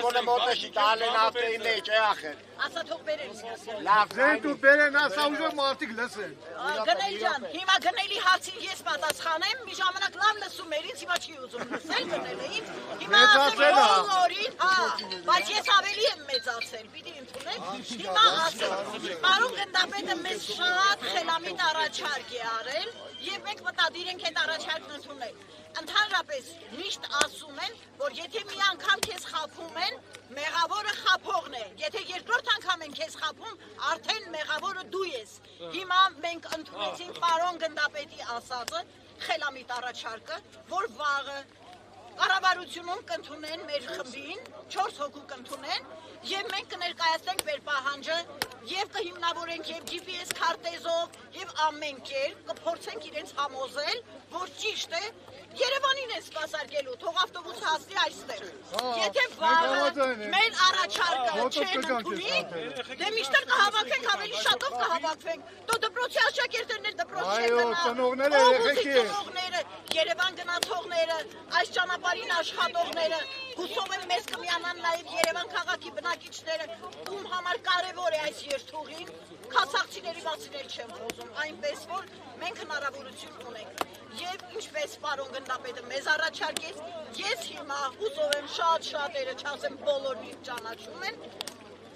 Միկրոֆոնը մոտեցի տալեն ավտոյի մեջ է ախր։ Ասա թող բերեն։ Լավ, Ձեն դու բերեն ասա ուժը մարդիկ լսեն։ Գնել ջան, հիմա գնելի հացին ես պատասխանեմ, մի ժամանակ լավ լսում էր, ինձ հիմա չի ուզում լսել գնել էին։ Հիմա ասել բոլորին, հա, բայց ես ավելի եմ մեծացել, պիտի ընդունեք։ Հիմա ասեմ, պարոն գնդապետը մեզ շատ խելամիտ առաջարկ է արել եւ մենք մտադիր ենք այդ առաջարկն ընդունել։ Ընդհանրապես միշտ ասում են, որ եթե մի անգամ քեզ խափում են, մեղավորը խափողն է։ Եթե երկրորդ անգամ են քեզ խափում, արդեն մեղավորը դու ես։ Հիմա մենք ընդունեցինք պարոն գնդապետի ասածը, խելամիտ առաջարկը, որ վաղը կառավարությունում կընդունեն մեր խմբին, 4 հոգու կընդունեն, եւ մենք կներկայացնենք մեր պահանջը եւ կհիմնավորենք եւ GPS քարտեզով եւ ամեն կերպ կփորձենք իրենց համոզել, որ ճիշտ է Երևանին են սպասարկելու, թող ավտոբուսը հասնի այստեղ։ Եթե վաղը մեր առաջարկը չեն ընդունի, դե միշտ կհավաքենք, ավելի շատով կհավաքվենք։ Դո դպրոցի աշակերտներն էլ դպրոց չեն գնա։ Ծնողները, Երևան գնացողները, այս ճանապարհին աշխատողները, հուսով եմ մեզ կմիանան նաև Երևան քաղաքի բնակիչները, ում համար կարևոր է այս երթուղին, քասախցիների մասին էլ չեմ խոսում, այնպես որ մենք հնարավորություն ունենք։ Եվ ինչպես պարոն գնդապետը մեզ առաջարկեց, ես հիմա հուսով եմ շատերը, չասեմ բոլորն ինձ ճանաչում են,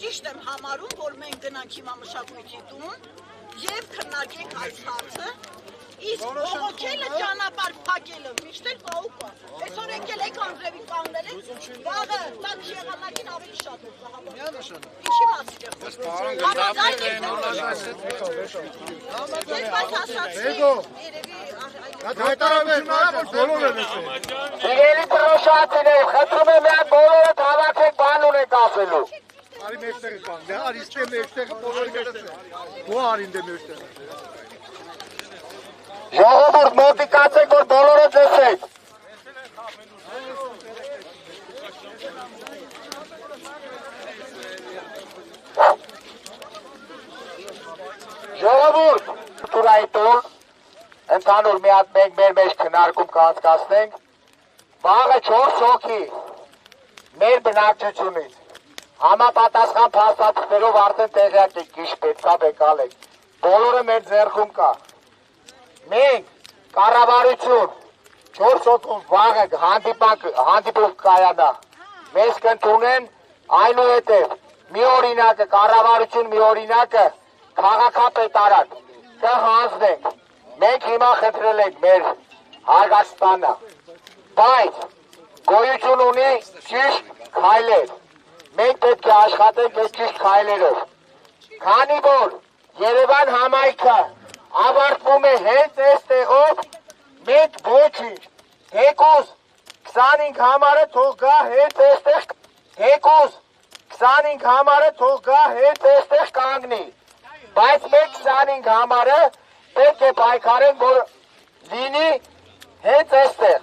ճիշտ եմ համարում, որ մենք գնանք հիմա մշակույթի տուն եւ քննարկենք այս հարցը, իսկ բողոքելը ճանապարհ փակելը միշտ էլ կա ու կա։ Այսօր եկել եք Անդրեևին կանգնել եք, վաղը տակ եղանակին ավելի շատ եք կհավաքել։ Ինչի մասին եք խոսում։ Իրերի պրոշացիներ, խտրում եմ միակ բոլորը թավաքեք բան ունեք ասելու։ Արի մեջտեղը կան, դե արիստե մեջտեղը բոլորը գետացեն, ու արին դե մեջտեղը։ Ժողովուրդ մոտիկացեք, որ բոլորը ձեսեք։ Ժողովուրդ, տուրայի տուն, ընդհանուր մի հատ մենք մեր մեջ քննարկում կհասկացնենք, վաղը 4 հոգի մեր բնակչությունից համապատասխան փաստաթղթերով արդեն տեղյակ եք ինչ պետքա եկալ եք, բոլորը մեր ձեռքում կա, մենք կառավարություն 4 հոգու վաղը հանդիպում կայանա, մեզ կընդունեն այնուհետև մի օրինակը կառավարություն մի օրինակը քաղաքապետարան կհանձնենք, մենք հիմա խնդրել ենք մեր Հարգաստանը, բայց գոյություն ունի ճիշտ քայլեր, մենք պետք է աշխատենք այս ճիշտ քայլերով, քանի որ Երևան համայնքը ավարտվում է հենց այս տեղով, մենք ոչինչ, թեկուզ 25 համարը թող գա հենց այստեղ, թեկուզ 25 համարը թող գա հենց այստեղ կանգնի, բայց մենք 25 համարը պետք է պայքարենք, որ լինի հենց այստեղ,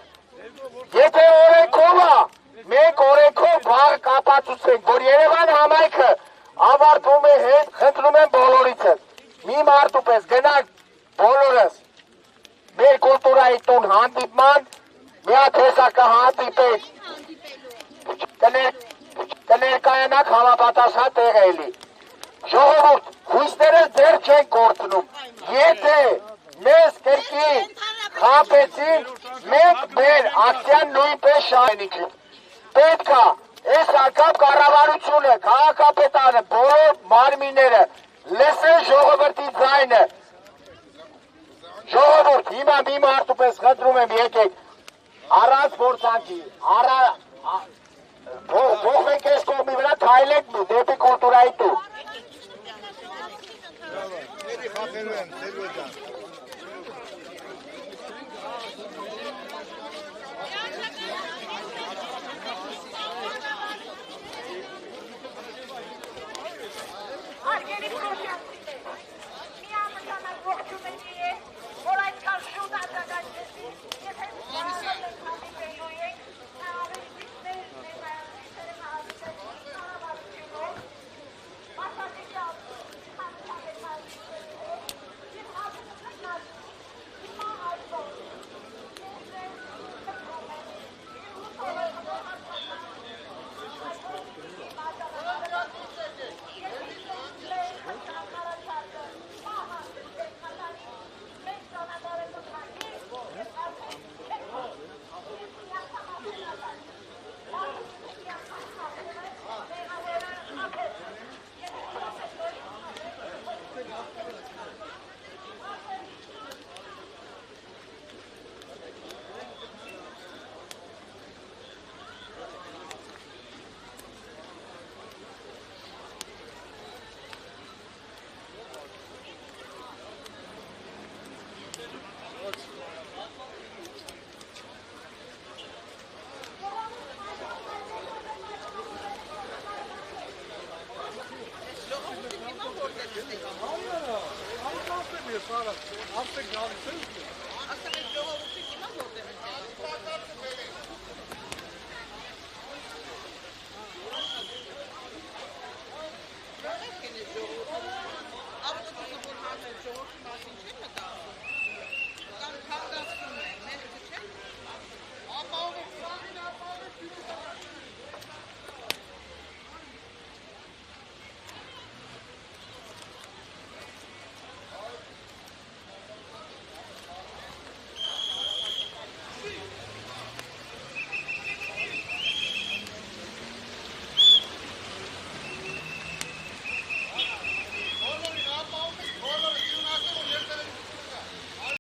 եթե օրենքով է, մենք օրենքով վաղ կապացուցենք, որ Երևան համայնքը ավարտվում է հենց, խնդրում եմ բոլորիցս, մի մարդու պես գնանք բոլորս մեր կուլտուրայի տուն հանդիպման, մի հատ հեսա կհանդիպենք, կներկայանանք համապատասխան տեղ էլի։ Ժողովուրդ, հույսները ձեռ չեն կորցնում, եթե մեզ կրկին խաբեցին, մենք մեր ակցիան նույնպես շարունակենք։ Պետք է այս անգամ կառավարությունը, քաղաքապետարանը, բոլոր մարմինները լսեն ժողովրդի ձայնը։ Ժողովուրդ, հիմա մի մարդու պես խնդրում եմ եկեք, առանց փորձանքի, փոխվենք այս կողմի վրա, քայլենք դեպի կուլտուրայի տուն։ Ասեք գալիս ես։ Ասեք ժողովրդի հիմա որտեղ